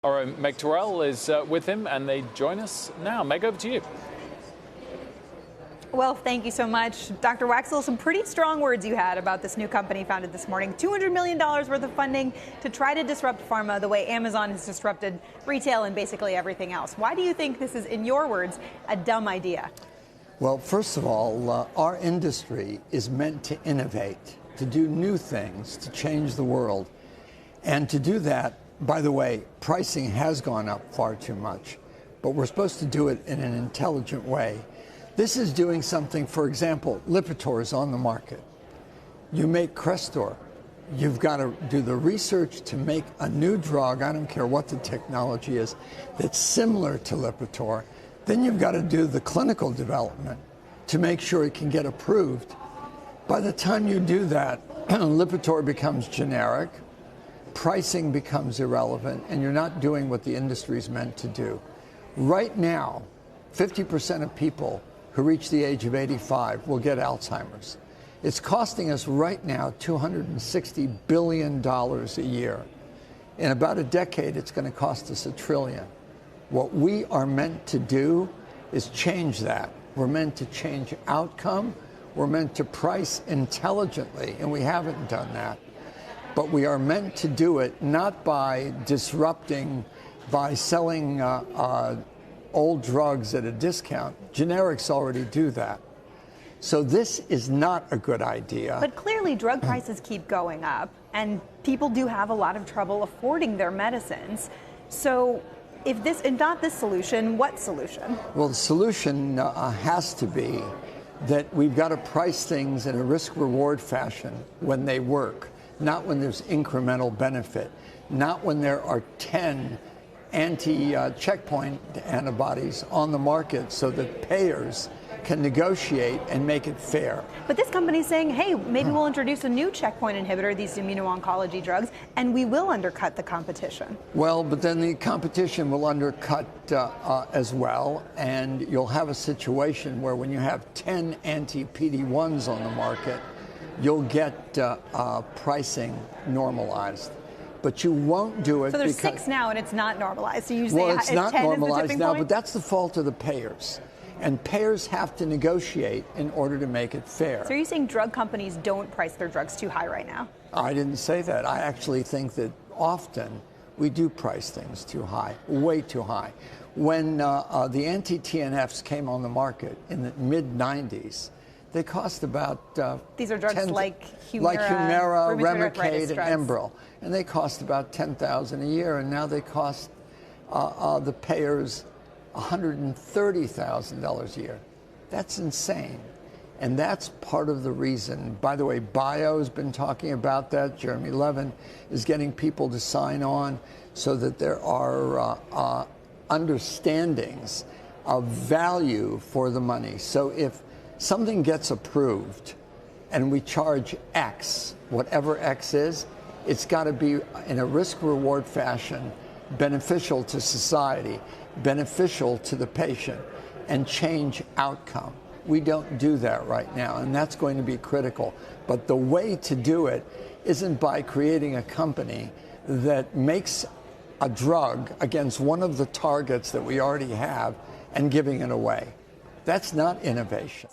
Our own Meg Tirrell is with him, and they join us now. Meg, over to you. Well, thank you so much. Dr. Waksal, some pretty strong words you had about this new company founded this morning. $200 million worth of funding to try to disrupt pharma the way Amazon has disrupted retail and basically everything else. Why do you think this is, in your words, a dumb idea? Well, first of all, our industry is meant to innovate, to do new things, to change the world. And to do that, by the way, pricing has gone up far too much, but we're supposed to do it in an intelligent way. This is doing something, for example, Lipitor is on the market. You make Crestor. You've got to do the research to make a new drug, I don't care what the technology is, that's similar to Lipitor. Then you've got to do the clinical development to make sure it can get approved. By the time you do that, Lipitor becomes generic, pricing becomes irrelevant, and you're not doing what the industry is meant to do. Right now, 50% of people who reach the age of 85 will get Alzheimer's. It's costing us right now $260 billion a year. In about a decade, it's going to cost us $1 trillion. What we are meant to do is change that. We're meant to change outcome. We're meant to price intelligently, and we haven't done that. But we are meant to do it not by disrupting, by selling old drugs at a discount. Generics already do that. So this is not a good idea. But clearly drug prices keep going up, and people do have a lot of trouble affording their medicines. So if this is not this solution, what solution? Well, the solution has to be that we've got to price things in a risk-reward fashion when they work, not when there's incremental benefit, not when there are 10 anti-checkpoint antibodies on the market so that payers can negotiate and make it fair. But this company is saying, hey, maybe we'll introduce a new checkpoint inhibitor, these immuno-oncology drugs, and we will undercut the competition. Well, but then the competition will undercut as well, and you'll have a situation where when you have 10 anti-PD-1s on the market, you'll get pricing normalized. But you won't do it. So there's 6 now, and it's not normalized. So you say well, it's not 10 normalized is the now, point? but that's the fault of the payers. And payers have to negotiate in order to make it fair. So are you saying drug companies don't price their drugs too high right now? I didn't say that. I actually think that often we do price things too high, way too high. When the anti-TNFs came on the market in the mid-90s, they cost about these are drugs like Humira, Remicade, and Enbrel, and they cost about $10,000 a year, and now they cost the payers $130,000 a year. That's insane, and that's part of the reason. By the way, Bio's been talking about that. Jeremy Levin is getting people to sign on so that there are understandings of value for the money. So if something gets approved and we charge X, whatever X is, it's got to be in a risk-reward fashion, beneficial to society, beneficial to the patient, and change outcome. We don't do that right now, and that's going to be critical. But the way to do it isn't by creating a company that makes a drug against one of the targets that we already have and giving it away. That's not innovation.